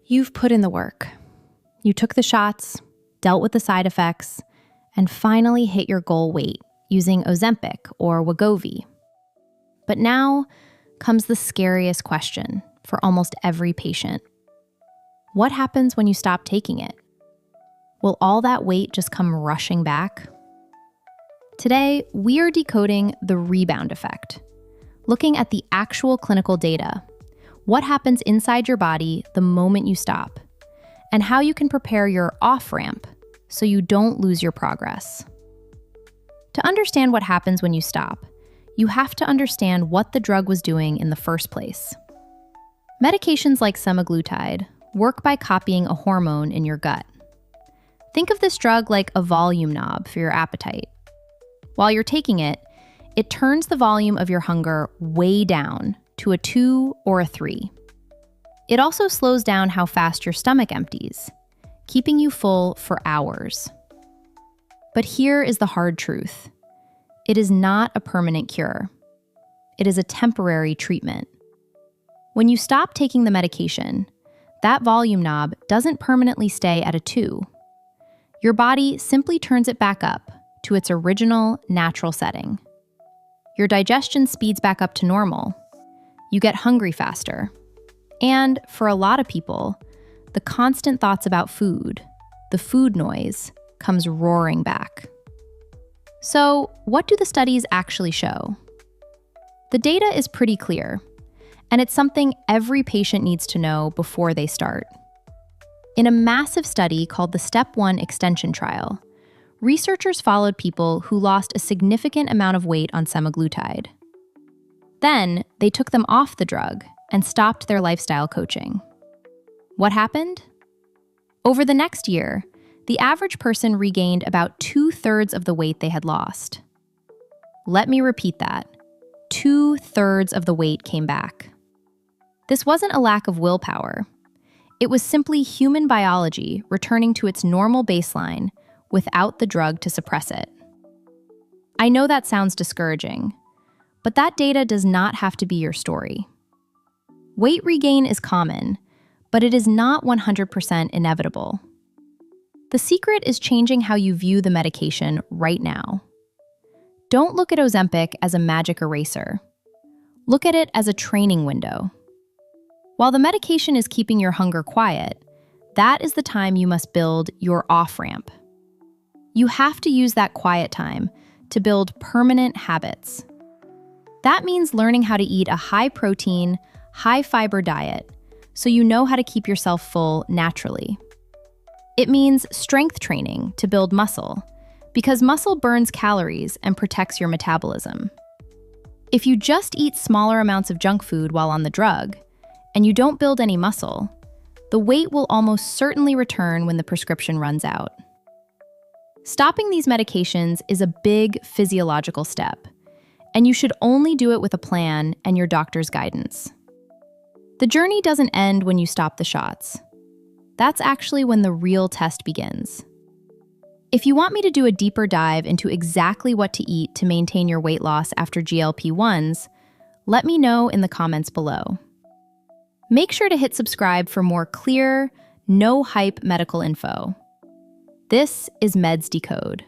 You've put in the work. You took the shots, dealt with the side effects, and finally hit your goal weight using Ozempic or Wegovy. But now comes the scariest question for almost every patient. What happens when you stop taking it? Will all that weight just come rushing back? Today, we are decoding the rebound effect, looking at the actual clinical data, what happens inside your body the moment you stop, and how you can prepare your off-ramp so you don't lose your progress. To understand what happens when you stop, you have to understand what the drug was doing in the first place. Medications like Semaglutide work by copying a hormone in your gut. Think of this drug like a volume knob for your appetite. While you're taking it, it turns the volume of your hunger way down to a 2 or a 3. It also slows down how fast your stomach empties, keeping you full for hours. But here is the hard truth. It is not a permanent cure. It is a temporary treatment. When you stop taking the medication, that volume knob doesn't permanently stay at a 2. Your body simply turns it back up to its original natural setting. Your digestion speeds back up to normal. You get hungry faster. And for a lot of people, the constant thoughts about food, the food noise, comes roaring back. So, what do the studies actually show? The data is pretty clear, and it's something every patient needs to know before they start. In a massive study called the Step 1 Extension Trial, researchers followed people who lost a significant amount of weight on semaglutide. Then, they took them off the drug and stopped their lifestyle coaching. What happened? Over the next year, the average person regained about 2/3 of the weight they had lost. Let me repeat that. 2/3 of the weight came back. This wasn't a lack of willpower. It was simply human biology returning to its normal baseline without the drug to suppress it. I know that sounds discouraging, but that data does not have to be your story. Weight regain is common, but it is not 100% inevitable. The secret is changing how you view the medication right now. Don't look at Ozempic as a magic eraser. Look at it as a training window. While the medication is keeping your hunger quiet, that is the time you must build your off-ramp. You have to use that quiet time to build permanent habits. That means learning how to eat a high-protein, high-fiber diet so you know how to keep yourself full naturally. It means strength training to build muscle, because muscle burns calories and protects your metabolism. If you just eat smaller amounts of junk food while on the drug, and you don't build any muscle, the weight will almost certainly return when the prescription runs out. Stopping these medications is a big physiological step, and you should only do it with a plan and your doctor's guidance. The journey doesn't end when you stop the shots. That's actually when the real test begins. If you want me to do a deeper dive into exactly what to eat to maintain your weight loss after GLP-1s, let me know in the comments below. Make sure to hit subscribe for more clear, no-hype medical info. This is MedsDecode.